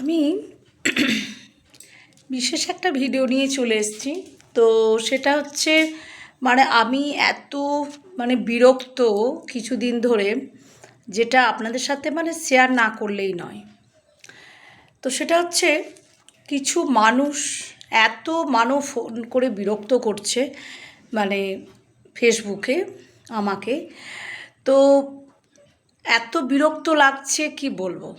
আমি বিশেষ একটা ভিডিও নিয়ে চলে এসেছি। তো সেটা হচ্ছে আমি এত বিরক্ত কিছুদিন ধরে, যেটা আপনাদের সাথে শেয়ার না করলেই নয়। তো সেটা হচ্ছে কিছু মানুষ এত ফোন করে বিরক্ত করছে ফেসবুকে আমাকে। তো এত বিরক্ত লাগছে কি বলবো।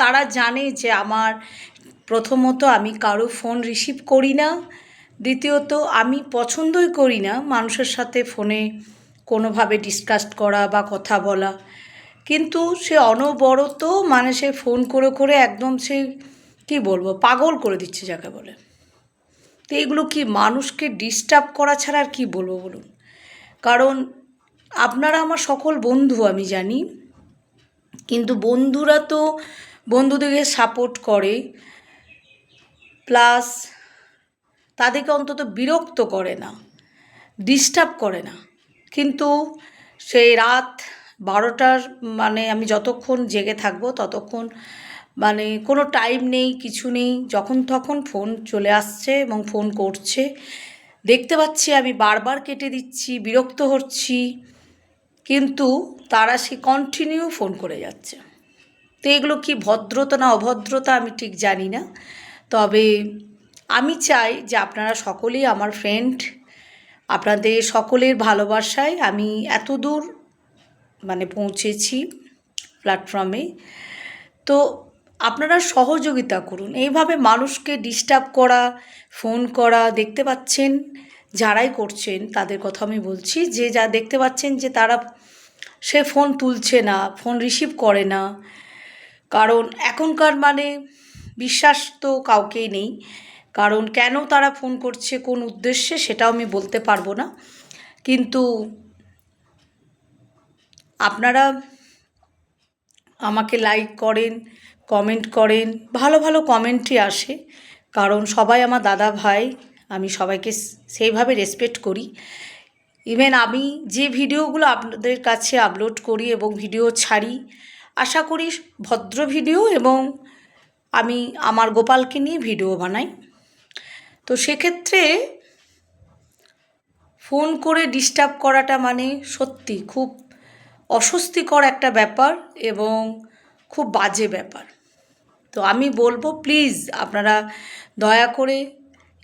তারা জানে যে আমার প্রথমত আমি কারো ফোন রিসিভ করি না, দ্বিতীয়ত আমি পছন্দই করি না মানুষের সাথে ফোনে কোনোভাবে ডিসকাস করা বা কথা বলা। কিন্তু সে অনবরত সে ফোন করে করে একদম সে কী বলবো, পাগল করে দিচ্ছে যাকে বলে। তো এগুলো কি মানুষকে ডিস্টার্ব করা ছাড়া আর কী বলবো বলুন। কারণ আপনারা আমার সকল বন্ধু আমি জানি, কিন্তু বন্ধুরা তো বন্ধুদেরকে সাপোর্ট করে, প্লাস তাদেরকে অন্তত বিরক্ত করে না, ডিস্টার্ব করে না। কিন্তু সেই রাত 12টার আমি যতক্ষণ জেগে থাকবো ততক্ষণ কোনো টাইম নেই, কিছু নেই, যখন তখন ফোন চলে আসছে এবং ফোন করছে। দেখতে পাচ্ছি আমি বারবার কেটে দিচ্ছি, বিরক্ত হচ্ছি, কিন্তু তারা সে কন্টিনিউ ফোন করে যাচ্ছে। তো এগুলো কি ভদ্রতা না অভদ্রতা আমি ঠিক জানি না। তবে আমি চাই যে আপনারা সকলেই আমার ফ্রেন্ড, আপনাদের সকলের ভালোবাসায় আমি এত দূর পৌঁছেছি প্ল্যাটফর্মে। তো আপনারা সহযোগিতা করুন। এইভাবে মানুষকে ডিস্টার্ব করা, ফোন করা, দেখতে পাচ্ছেন যারাই করছেন তাদের কথা আমি বলছি, যে যা দেখতে পাচ্ছেন যে তারা সে ফোন তুলছে না, ফোন রিসিভ করে না। কারণ এখনকার বিশ্বাস তো কাউকেই নেই। কারণ কেন তারা ফোন করছে, কোন উদ্দেশ্যে, সেটাও আমি বলতে পারবো না। কিন্তু আপনারা আমাকে লাইক করেন, কমেন্ট করেন, ভালো ভালো কমেন্টই আসে। কারণ সবাই আমার দাদা ভাই, আমি সবাইকে সেইভাবে রেসপেক্ট করি। ইভেন আমি যে ভিডিওগুলো আপনাদের কাছে আপলোড করি এবং ভিডিও ছাড়ি, আশা করি ভদ্র ভিডিও, এবং আমি আমার গোপালকে নিয়ে ভিডিও বানাই। তো সেক্ষেত্রে ফোন করে ডিস্টার্ব করাটা সত্যি খুব অস্বস্তিকর একটা ব্যাপার এবং খুব বাজে ব্যাপার। তো আমি বলবো প্লিজ আপনারা দয়া করে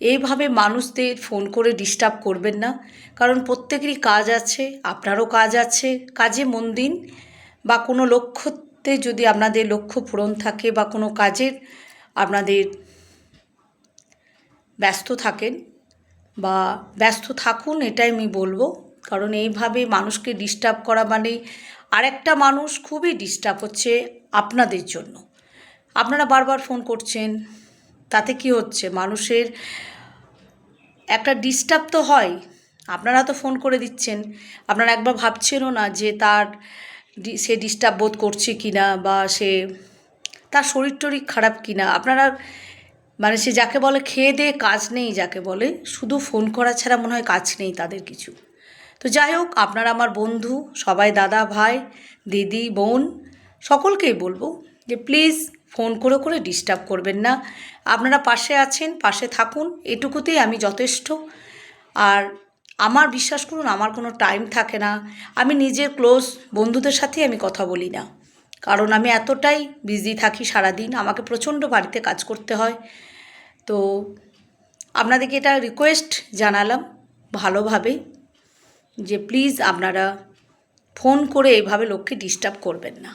এইভাবে মানুষদের ফোন করে ডিস্টার্ব করবেন না। কারণ প্রত্যেকেরই কাজ আছে, আপনারও কাজ আছে, কাজে মন দিন। বা কোনো লক্ষ্যতে যদি আপনাদের লক্ষ্য পূরণ থাকে বা কোনো কাজের আপনাদের ব্যস্ত থাকেন বা ব্যস্ত থাকুন, এটাই আমি বলবো। কারণ এইভাবে মানুষকে ডিস্টার্ব করা আরেকটা মানুষ খুবই ডিস্টার্ব হচ্ছে আপনাদের জন্য। আপনারা বারবার ফোন করছেন, তাতে কি হচ্ছে, মানুষের একটা ডিস্টার্ব তো হয়। আপনারা তো ফোন করে দিচ্ছেন, আপনারা একবার ভাবছেনও না যে সে ডিস্টার্ব বোধ করছে কি না, বা তার শরীর টরীর খারাপ কি না। আপনারা সে যাকে বলে খেয়ে দিয়ে কাজ নেই, যাকে বলে শুধু ফোন করা ছাড়া মনে হয় কাজ নেই তাদের কিছু। তো যাই হোক, আপনারা আমার বন্ধু, সবাই দাদা ভাই, দিদি, বোন, সকলকেই বলবো যে প্লিজ ফোন করে করে ডিস্টার্ব করবেন না। আপনারা পাশে আছেন, পাশে থাকুন, এটুকুতেই আমি যথেষ্ট। আর আমার বিশ্বাস করুন, আমার কোনো টাইম থাকে না। আমি নিজের ক্লোজ বন্ধুদের সাথেই আমি কথা বলি না, কারণ আমি এতটাই বিজি থাকি সারাদিন, আমাকে প্রচণ্ড বাড়িতে কাজ করতে হয়। তো আপনাদেরকে এটা রিকোয়েস্ট জানালাম ভালোভাবে, যে প্লিজ আপনারা ফোন করে এইভাবে লোককে ডিস্টার্ব করবেন না।